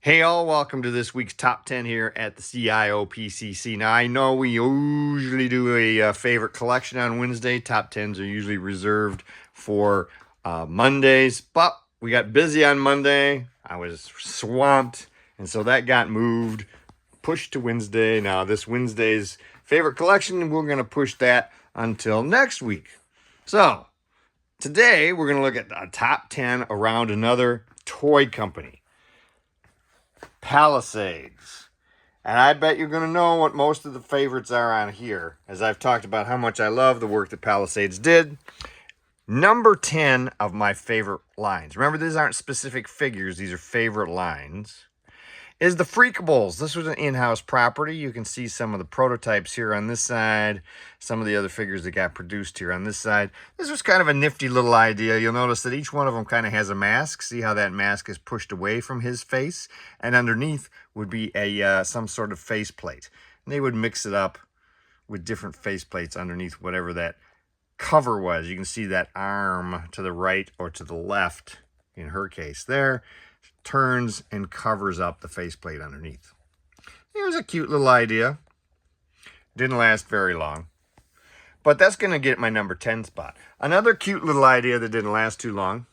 Hey all, welcome to this week's top 10 here at the CIOPCC. Now I know we usually do a favorite collection on Wednesday. Top 10s are usually reserved for Mondays, but we got busy on Monday. I was swamped, and so that got moved, pushed to Wednesday. Now this Wednesday's favorite collection, we're going to push that until next week. So today we're going to look at a top 10 around another toy company. Palisades. And I bet you're going to know what most of the favorites are on here, as I've talked about how much I love the work that Palisades did. Number 10 of my favorite lines, remember these aren't specific figures, these are favorite lines, is the Freakables. This was an in-house property. You can see some of the prototypes here on this side, some of the other figures that got produced here on this side. This was kind of a nifty little idea. You'll notice that each one of them kind of has a mask. See how that mask is pushed away from his face? And underneath would be a some sort of faceplate. And they would mix it up with different faceplates underneath whatever that cover was. You can see that arm to the right or to the left, in her case there, turns and covers up the faceplate underneath. It was a cute little idea. Didn't last very long. But that's going to get my number 10 spot. Another cute little idea that didn't last too long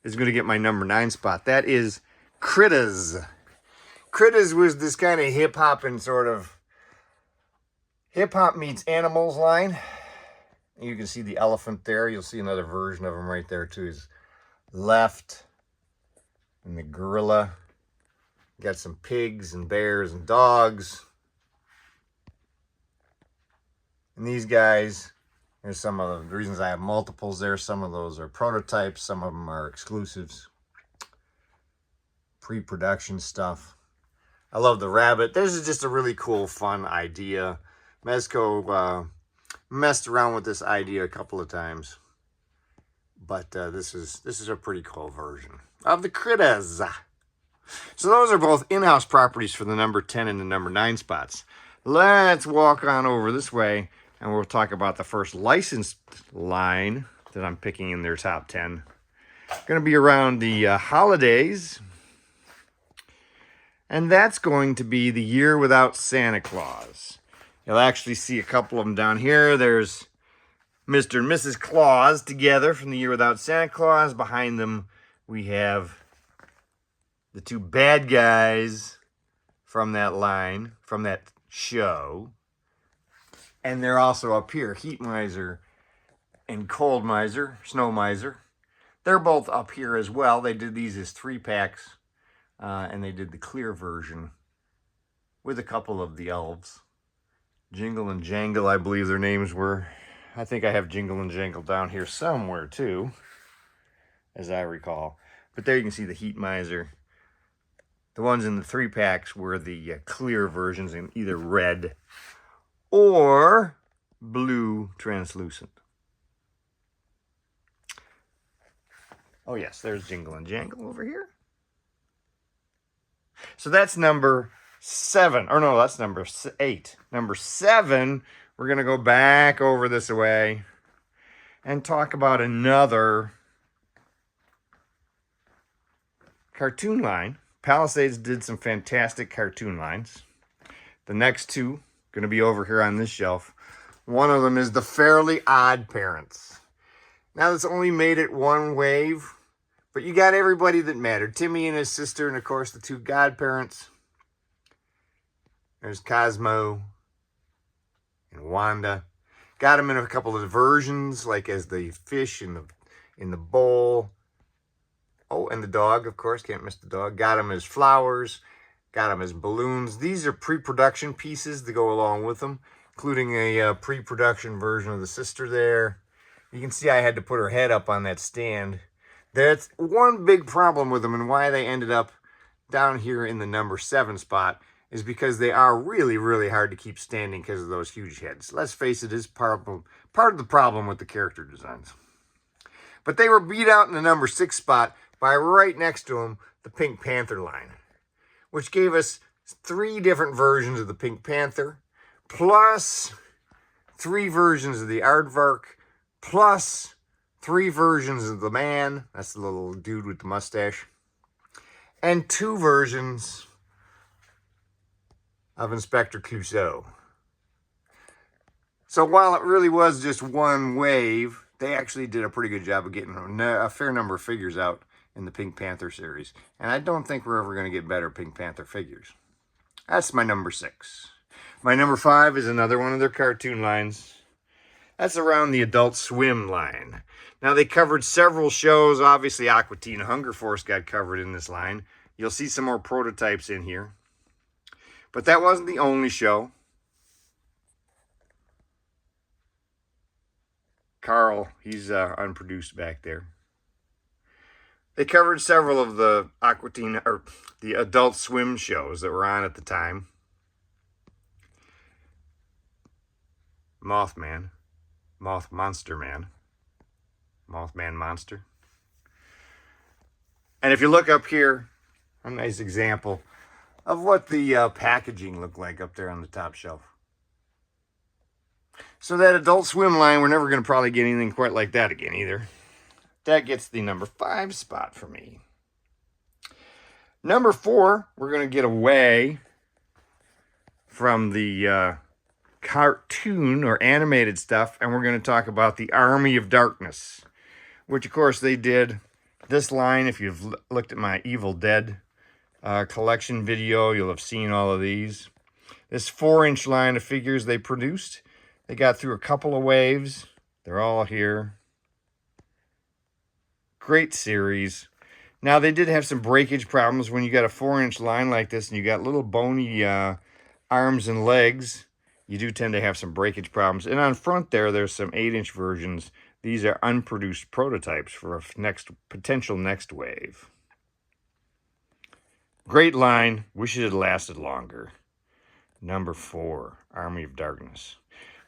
is going to get my number 9 spot. That is Critz. Critz was this kind of hip-hop and sort of hip-hop meets animals line. You can see the elephant there. You'll see another version of him right there to his left. And the gorilla. Got some pigs and bears and dogs. And these guys, there's some of the reasons I have multiples there. Some of those are prototypes. Some of them are exclusives. Pre-production stuff. I love the rabbit. This is just a really cool, fun idea. Mezco messed around with this idea a couple of times. But this is a pretty cool version of the Critz. So those are both in-house properties for the number 10 and the number 9 spots. Let's walk on over this way and we'll talk about the first licensed line that I'm picking in their top 10. Going to be around the holidays. And that's going to be the Year Without Santa Claus. You'll actually see a couple of them down here. There's Mr. and Mrs. Claus together from the Year Without Santa Claus. Behind them, we have the two bad guys from that line, from that show. And they're also up here, Heat Miser and Cold Miser, Snow Miser. They're both up here as well. They did these as 3-packs, and they did the clear version with a couple of the elves. Jingle and Jangle, I believe their names were. I think I have Jingle and Jangle down here somewhere too, as I recall. But there you can see the Heat Miser. The ones in the 3-packs were the clear versions in either red or blue translucent. Oh yes, there's Jingle and Jangle over here. So that's number 7. Or no, that's number 8. Number 7, we're going to go back over this way and talk about another cartoon line. Palisades did some fantastic cartoon lines. The next two going to be over here on this shelf. One of them is the Fairly Odd Parents. Now that's only made it one wave, but you got everybody that mattered. Timmy and his sister, and of course the two godparents. There's Cosmo and Wanda. Got them in a couple of versions, like as the fish in the bowl. Oh, and the dog, of course, can't miss the dog. Got them as flowers, got them as balloons. These are pre-production pieces that go along with them, including a pre-production version of the sister there. You can see I had to put her head up on that stand. That's one big problem with them, and why they ended up down here in the number 7 spot is because they are really, really hard to keep standing because of those huge heads. Let's face it, is part of the problem with the character designs. But they were beat out in the number 6 spot by right next to them, the Pink Panther line, which gave us 3 different versions of the Pink Panther, plus 3 versions of the Aardvark, plus 3 versions of the Man. That's the little dude with the mustache. and 2 versions of Inspector Clouseau. So while it really was just one wave, they actually did a pretty good job of getting a fair number of figures out in the Pink Panther series. And I don't think we're ever going to get better Pink Panther figures. That's my number 6. My number 5 is another one of their cartoon lines. That's around the Adult Swim line. Now, they covered several shows. Obviously, Aqua Teen Hunger Force got covered in this line. You'll see some more prototypes in here. But that wasn't the only show. Carl, he's unproduced back there. They covered several of the Aqua Teen, or the Adult Swim shows that were on at the time. Mothman, Monster Man, Mothman Monster. And if you look up here, a nice example of what the packaging looked like up there on the top shelf. So that Adult Swim line, we're never going to probably get anything quite like that again either. That gets the number 5 spot for me. Number 4, we're going to get away from the cartoon or animated stuff, and we're going to talk about the Army of Darkness, which of course they did this line. If you've looked at my Evil Dead collection video, you'll have seen all of these. This 4-inch line of figures they produced. They got through a couple of waves. They're all here. Great series. Now, they did have some breakage problems when you got a 4-inch line like this and you got little bony arms and legs. You do tend to have some breakage problems. And on front there's some 8-inch versions. These are unproduced prototypes for a potential next wave. Great line. Wish it had lasted longer. Number 4, Army of Darkness.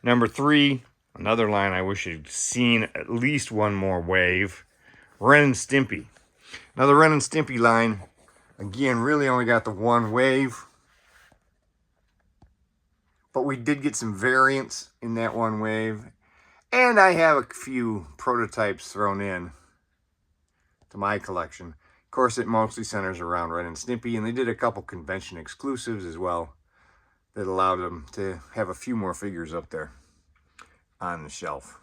Number 3, another line I wish you'd seen at least one more wave. Ren and Stimpy. Now the Ren and Stimpy line, again, really only got the one wave. But we did get some variants in that one wave. And I have a few prototypes thrown in to my collection. Of course, it mostly centers around Ren and Stimpy, and they did a couple convention exclusives as well that allowed them to have a few more figures up there on the shelf.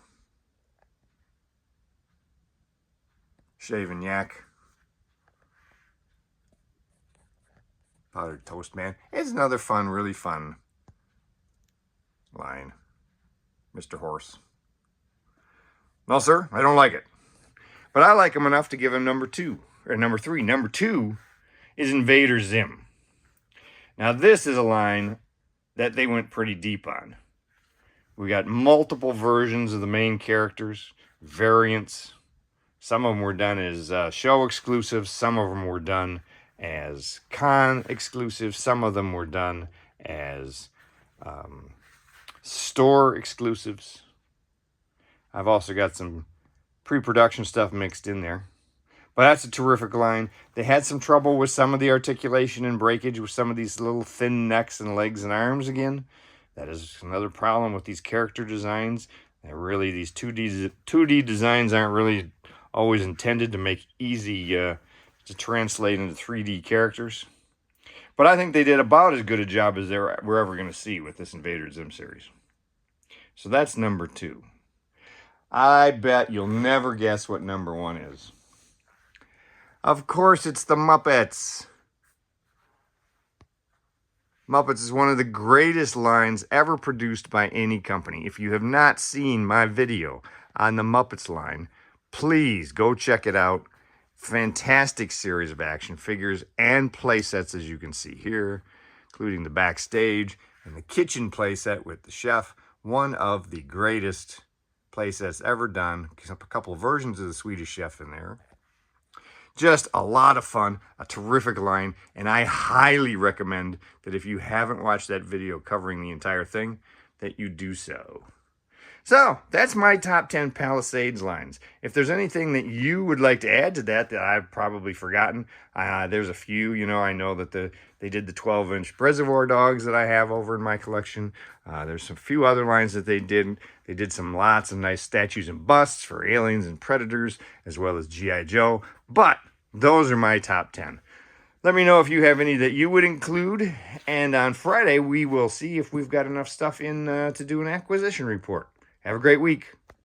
Shaven Yak. Powdered Toast Man. It's another fun, really fun line. Mr. Horse. No, sir, I don't like it. But I like him enough to give him number 2, or number 3. Number 2 is Invader Zim. Now, this is a line that they went pretty deep on. We got multiple versions of the main characters, variants. Some of them were done as show exclusives. Some of them were done as con exclusives. Some of them were done as store exclusives. I've also got some pre-production stuff mixed in there. But that's a terrific line. They had some trouble with some of the articulation and breakage with some of these little thin necks and legs and arms again. That is another problem with these character designs. That really, these 2D designs aren't really always intended to make easy to translate into 3D characters. But I think they did about as good a job as we're ever going to see with this Invader Zim series. So that's number 2. I bet you'll never guess what number 1 is. Of course, it's the Muppets. Muppets is one of the greatest lines ever produced by any company. If you have not seen my video on the Muppets line, please go check it out. Fantastic series of action figures and play sets, as you can see here, including the backstage and the kitchen play set with the chef. One of the greatest play sets ever done. A couple of versions of the Swedish Chef in there. Just a lot of fun, a terrific line, and I highly recommend that if you haven't watched that video covering the entire thing, that you do so. So, that's my top 10 Palisades lines. If there's anything that you would like to add to that I've probably forgotten, there's a few. You know, I know that they did the 12-inch Reservoir Dogs that I have over in my collection. There's a few other lines that they did. They did some lots of nice statues and busts for aliens and predators, as well as G.I. Joe. But those are my top 10. Let me know if you have any that you would include. And on Friday, we will see if we've got enough stuff in to do an acquisition report. Have a great week.